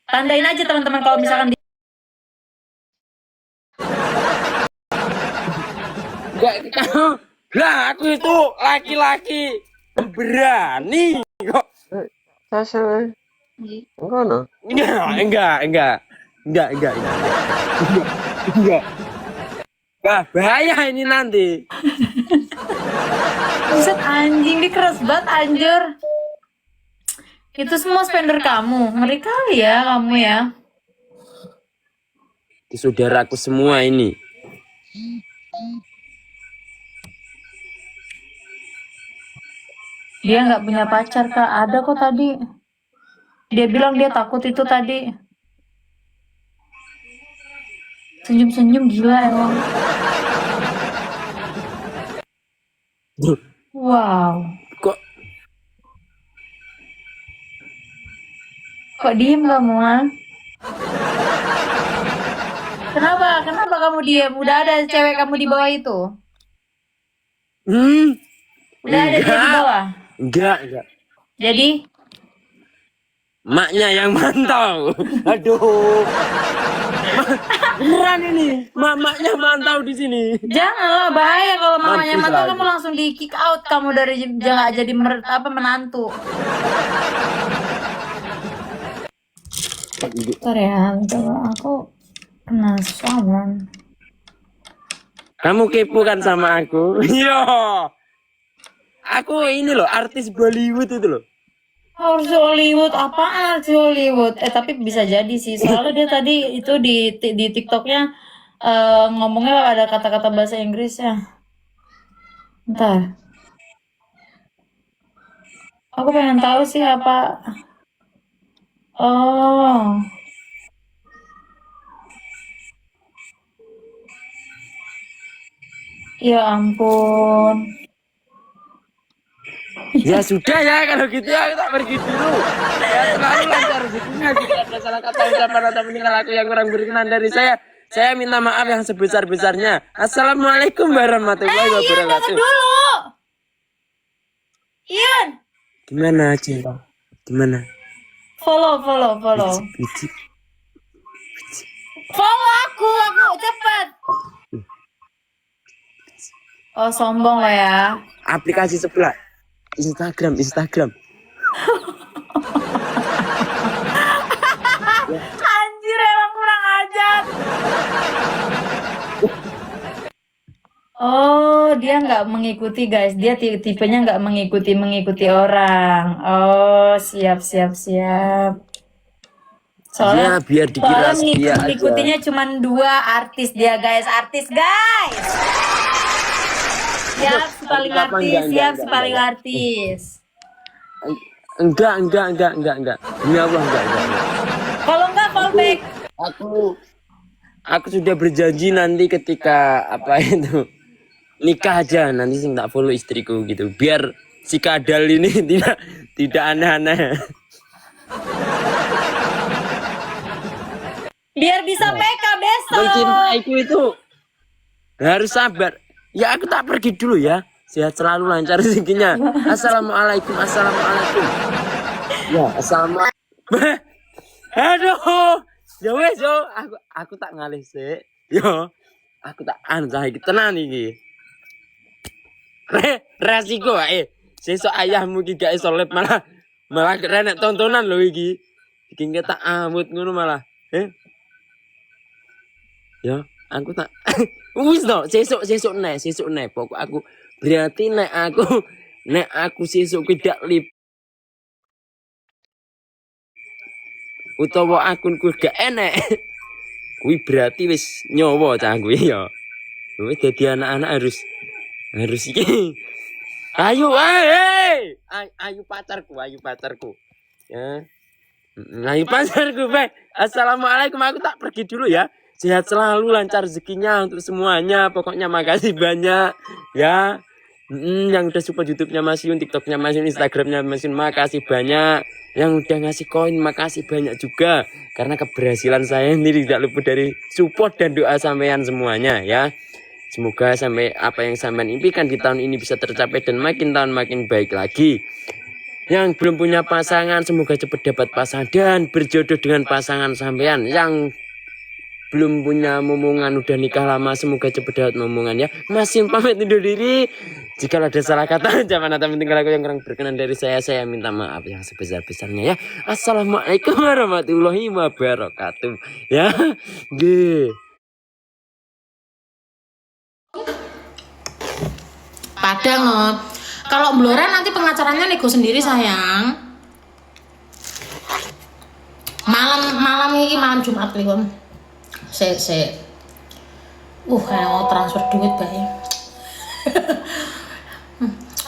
Tandain aja teman-teman kalau misalkan Enggak kamu. Lah aku itu laki-laki berani kok. Sasa. Ngono. Enggak. Wah, bahaya ini nanti. Buset anjing, dia keras banget anjir. Itu semua spender kamu. Ngeri kali ya kamu ya. Itu saudaraku semua ini. Dia nggak punya pacar Kak. Ada kok tadi. Dia bilang dia takut itu tadi. Senyum-senyum gila emang. Wow. Kok diem kamu ah? Kenapa kamu diem? Udah ada cewek kamu di bawah itu? Udah ada dia di bawah? Enggak. Jadi? Maknya yang mantau. Aduh. Beneran ini. Maknya mantau di sini. Janganlah, bahaya kalau mamanya Mampus mantau lagi. kamu langsung di kick out kamu dari jangan jadi menantu. Bentar ya, coba aku penasaran. Kamu kepo kan sama aku? Yo. Aku ini loh artis Bollywood itu loh. Harus Hollywood, apaan sih Hollywood? Tapi bisa jadi sih, soalnya dia tadi itu di TikToknya ngomongnya ada kata-kata bahasa Inggris ya. Bentar. Aku pengen tahu sih apa. Oh. Ya ampun. Ya sudah ya kalau gitu ya kita pergi dulu. Ya selalu lancar rezekinya. Jika ada salah kata ucapan atau meninggal aku yang kurang berkenan dari saya minta maaf yang sebesar-besarnya. Assalamualaikum warahmatullahi Ian, denger wabarakatuh. dulu. Ian, Gimana cinta? Gimana? follow. Biji. Follow aku cepet. Oh sombong lo ya. Aplikasi sebelah. Instagram. Anjir emang kurang ajar. Oh dia nggak mengikuti guys. Dia tipenya nggak mengikuti orang. Oh siap. Ya biar dikira setia aja. Mengikutinya cuma 2 artis dia guys. Artis guys. Siap si paling artis. Enggak. Demi Allah enggak. Kalau enggak fallback. Aku sudah berjanji nanti ketika apa itu nikah aja nanti sing tak follow istriku gitu biar si kadal ini tidak aneh-aneh. Biar bisa PK besok. Mencintaiku itu harus sabar. Ya aku tak pergi dulu ya. Sehat selalu lancar rezekinya. Assalamualaikum. Ya, assalamualaikum. Aduh. Ya wes yo, aku tak ngalih sik. Yo. Aku tak saiki tenan iki. Resiko sesuk ayahmu iki gak iso lep malah renek tontonan lho iki. Bikin ketak amut ngono malah. Ya, aku tak wis no, sesuk nek pokok aku berarti nek aku sesuk tidak lip utawa akunku gak enek. Kuwi berarti wis nyawa cah kuwi ya. Wis dadi anak-anak harus iki. Ayo ayo pacarku. Ya. Ayo pacarku, Pak. Assalamualaikum, aku tak pergi dulu ya. Sehat selalu, lancar rezekinya untuk semuanya. Pokoknya makasih banyak ya. Yang udah support YouTube-nya Mas Yun, TikTok-nya Mas Yun, Instagram-nya Mas Yun, makasih banyak. Yang udah ngasih koin, makasih banyak juga. Karena keberhasilan saya ini tidak luput dari support dan doa sampean semuanya ya. Semoga sampai apa yang sampean impikan di tahun ini bisa tercapai dan makin tahun makin baik lagi. Yang belum punya pasangan semoga cepat dapat pasangan dan berjodoh dengan pasangan sampean. Yang belum punya momongan udah nikah lama semoga cepat dapat momongan ya. Mas Yun pamit undur diri. Jika ada salah kata ucapan atau penting lagu yang kurang berkenan dari saya minta maaf yang sebesar-besarnya ya. Assalamualaikum warahmatullahi wabarakatuh ya. G. Padang loh. Kalau Blora nanti pengacaranya nego sendiri sayang. Malam ini malam Jumat nih kon. Se. Kayak mau transfer duit bae.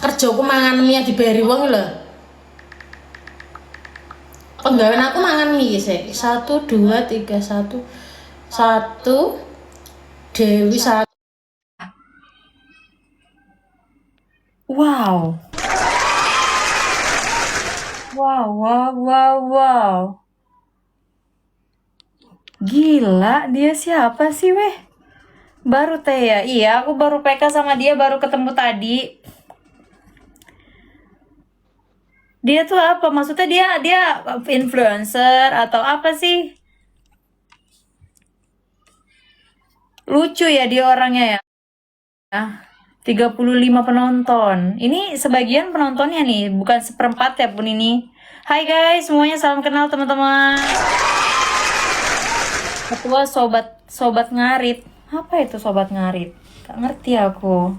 Kerjaku mangan mie dibayari wong lho. Penggawean aku mangan mie sih. 1 2 3 1 Dewi 1. Wow. Wow. Gila, dia siapa sih weh? Baru teh ya? Iya, aku baru PK sama dia, baru ketemu tadi. Dia tuh apa? Maksudnya dia influencer atau apa sih? Lucu ya dia orangnya ya. 35 penonton. Ini sebagian penontonnya nih, bukan seperempat ya pun ini. Hai guys, semuanya salam kenal teman-teman. Ketua sobat ngarit. Apa itu sobat ngarit? Gak ngerti aku.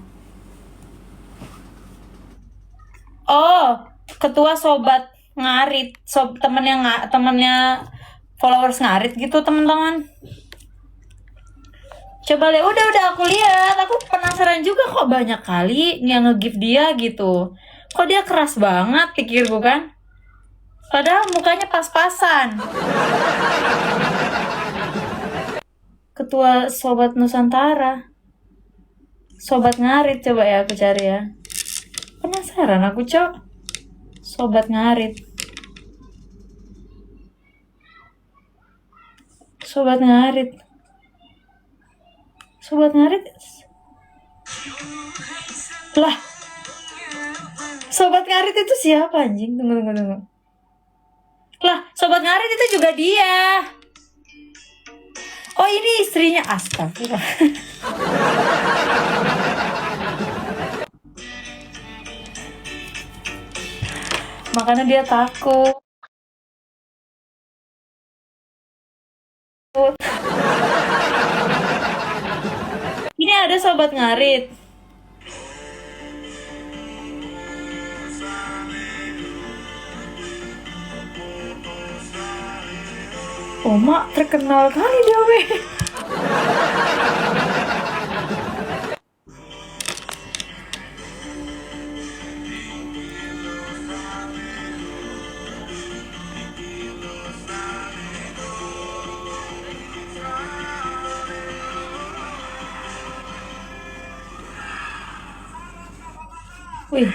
Oh, ketua sobat ngarit. Temennya followers ngarit gitu teman-teman. Coba lihat, udah aku lihat. Aku penasaran juga kok banyak kali yang nge-give dia gitu. Kok dia keras banget pikirku kan. Padahal mukanya pas-pasan. Ketua Sobat Nusantara. Sobat ngarit coba ya aku cari ya. Penasaran aku, Cok. Sobat ngarit. Sobat ngarit. Lah. Sobat ngarit itu siapa anjing? Tunggu. Lah, sobat ngarit itu juga dia. Oh, ini istrinya. Astagfirullah. Makanya dia takut. Ini ada sobat ngarit. Oh, mak terkenal kali dia weh. Wih.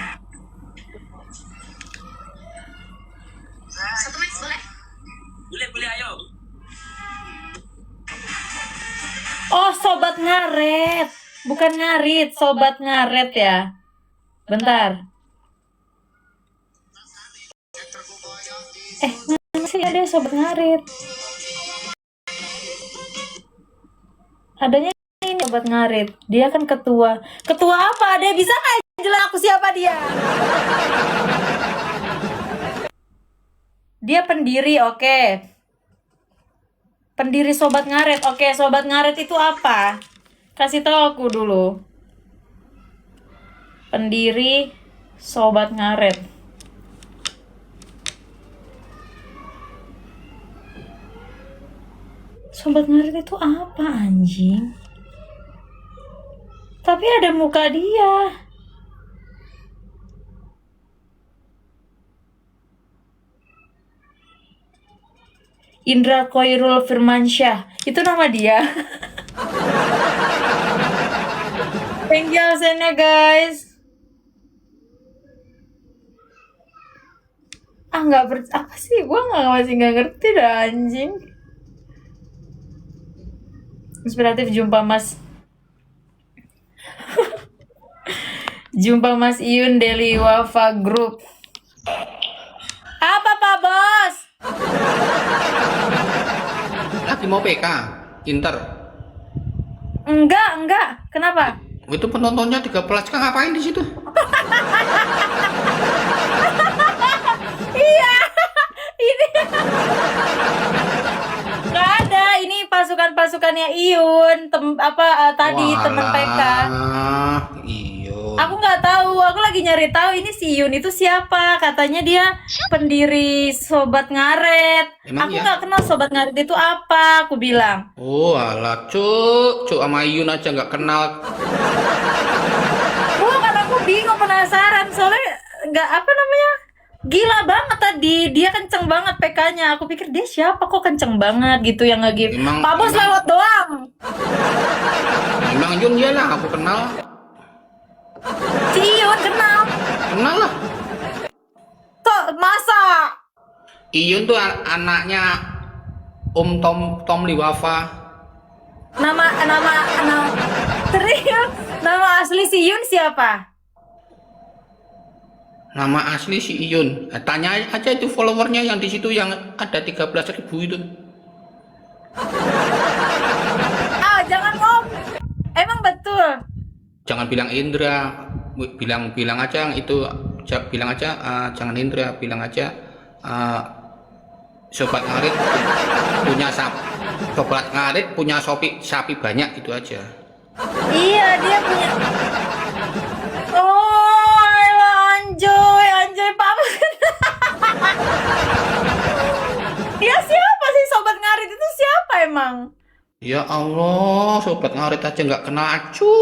Boleh ayo. Oh, sobat ngaret. Bukan ngarit, sobat ngaret ya. Bentar. Mana sih ada sobat ngarit? Adanya ini sobat ngarit. Dia kan ketua. Ketua apa? Dia bisa nggak jelas aku siapa dia? Dia pendiri, oke. Pendiri sobat ngaret. Oke, sobat ngaret itu apa? Kasih tahu aku dulu. Pendiri sobat ngaret. Sobat ngaret itu apa anjing? Tapi ada muka dia. Indra Koirul Firmansyah. Itu nama dia. Thank you absennya guys. nggak apa sih, gue masih nggak ngerti dah anjing. Inspiratif jumpa Mas Iyun Deli Wafa Group. Apa Pak Bos? Lagi mau PK, Inter. Enggak. Kenapa? Itu penontonnya 13 kan ngapain di situ? Iya, ini nggak ada. Ini pasukannya Iyun, tadi teman PK. Iyo. Aku nggak tahu. Aku lagi nyari tahu ini si Iyun itu siapa. Katanya dia pendiri Sobat Ngaret. Emang Aku iya? nggak kenal Sobat Ngaret itu apa. Aku bilang. Oh alah, cuk sama Iyun aja nggak kenal. Kan aku bingung, penasaran. Soalnya nggak gila banget tadi, dia kenceng banget PK-nya. Aku pikir dia siapa kok kenceng banget gitu yang nge-give. Pak Bos lewat doang. Emang Iyun ya lah, aku kenal. Si Iyun kenal. Kenal lah. Tuh, masa? Iyun tuh anaknya Om Tom Liwafa. Nama serius, nama asli si Iyun siapa? Nama asli si Iyun. Tanya aja itu followernya yang di situ yang ada 13.000 itu. Jangan ngomong. Emang betul? Jangan bilang Indra, bilang aja yang itu, bilang aja jangan Indra, bilang aja Sobat Ngarit punya sapi banyak, gitu aja. Iya, dia punya. Oh, elah, anjoy Pak Bos. Dia siapa sih Sobat Ngarit itu siapa emang? Ya Allah, Sobat Ngarit aja nggak kenal acu.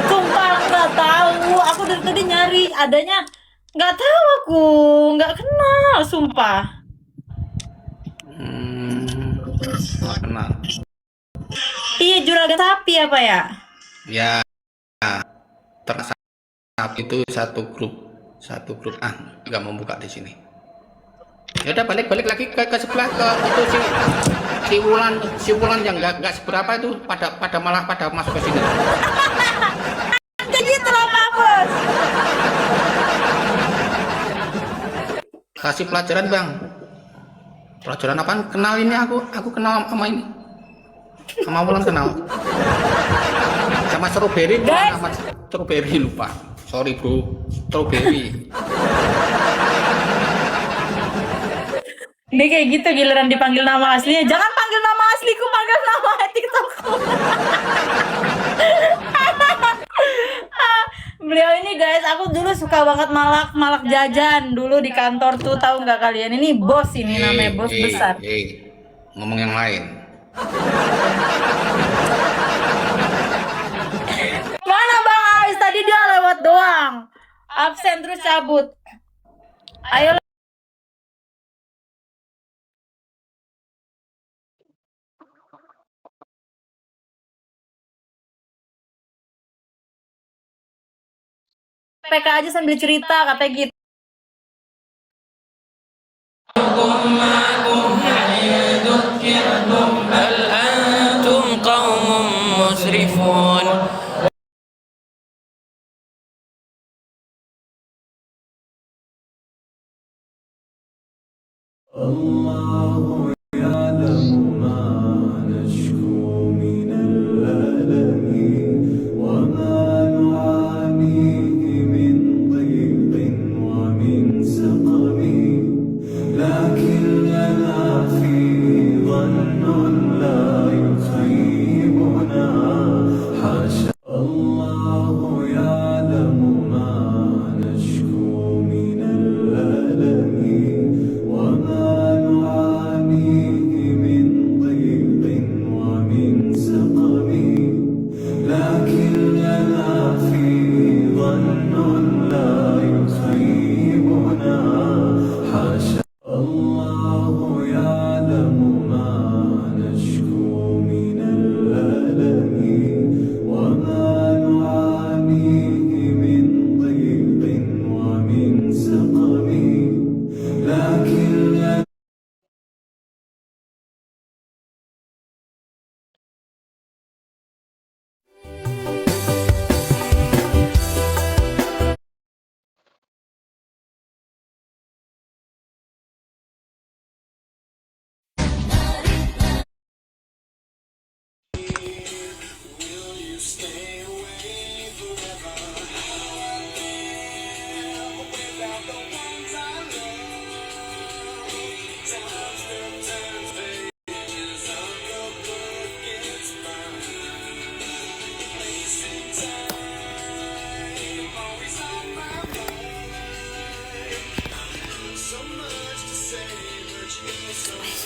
Sumpah nggak tahu. Aku dari tadi nyari adanya, nggak tahu aku, nggak kenal, sumpah. Nggak kenal. Iya, juragan sapi apa ya? Ya, ternak sapi itu satu grup. Nggak mau buka di sini. Ya udah, balik lagi ke sebelah, ke itu si Wulan yang nggak seberapa itu malah pada masuk ke sini. Kayak gitu lah Pak Bos. Kasih pelajaran Bang. Pelajaran apaan? Kenal ini aku kenal sama ini. Sama Wulan kenal. Sama strawberry, sama strawberry lupa. Sorry bro, strawberry. Ini kayak gitu giliran dipanggil nama aslinya. Jangan panggil nama asliku, panggil nama TikTokku. Beliau ini guys, aku dulu suka banget malak jajan dulu di kantor tuh, tahu nggak kalian? Ini bos, ini namanya bos besar. Ngomong yang lain. Mana Bang Ais? Tadi dia lewat doang. Absen terus cabut. Ayo. PK aja sambil cerita, katanya gitu.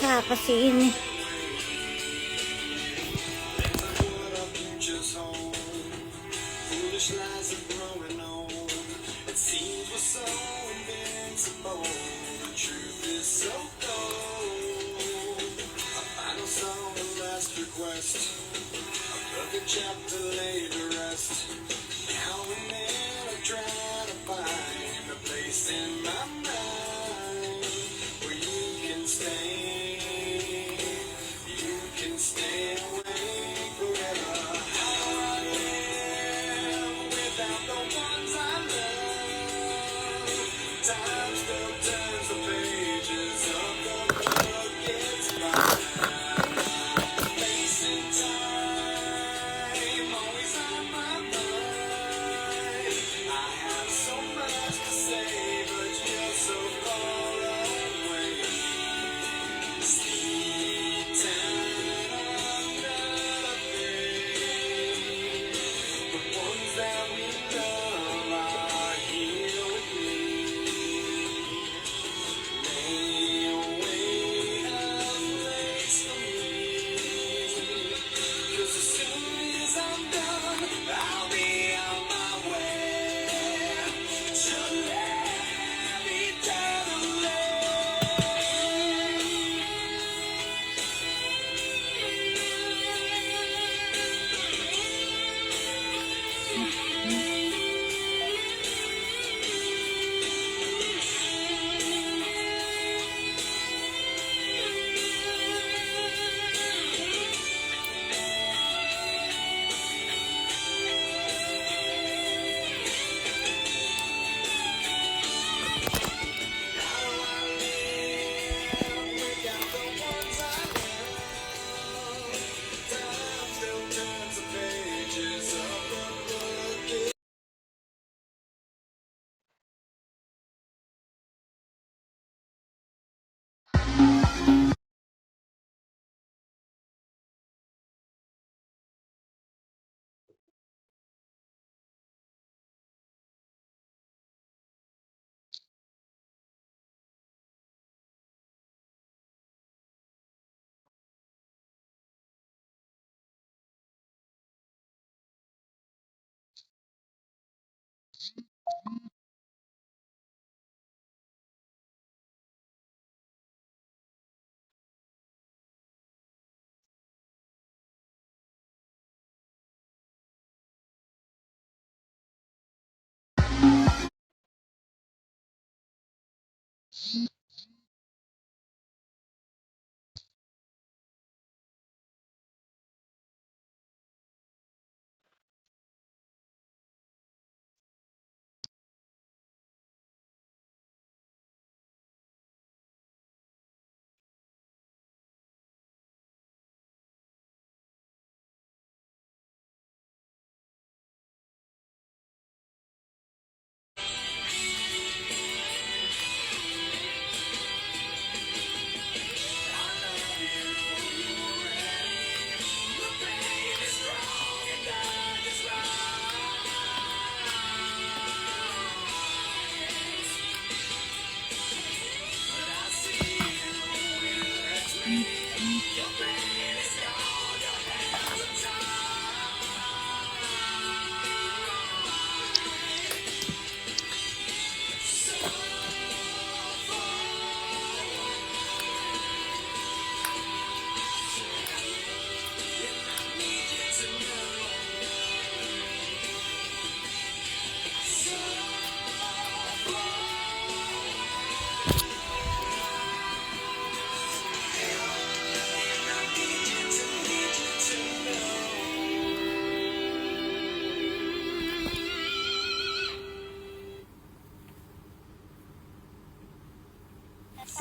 Siapa sih ini?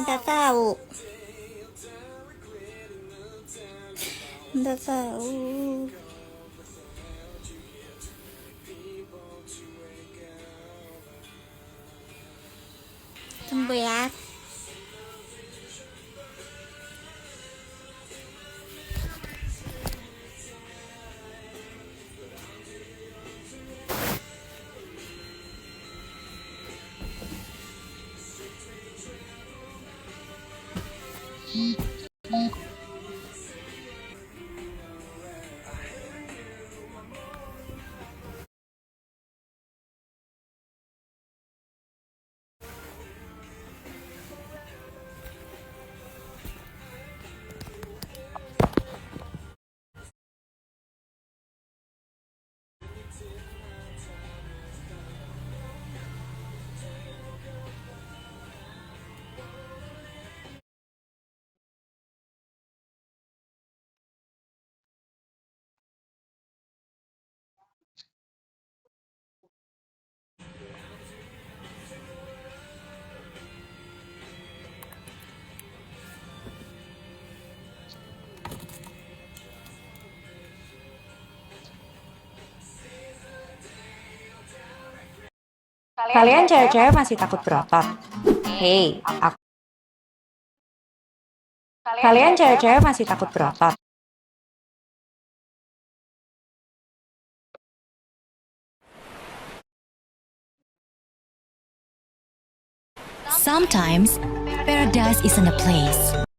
Nggak tahu. Nggak tahu. Tunggu ya. Kalian cewek-cewek masih takut berotot? Hey, kalian cewek-cewek masih takut berotot? Sometimes, paradise isn't a place.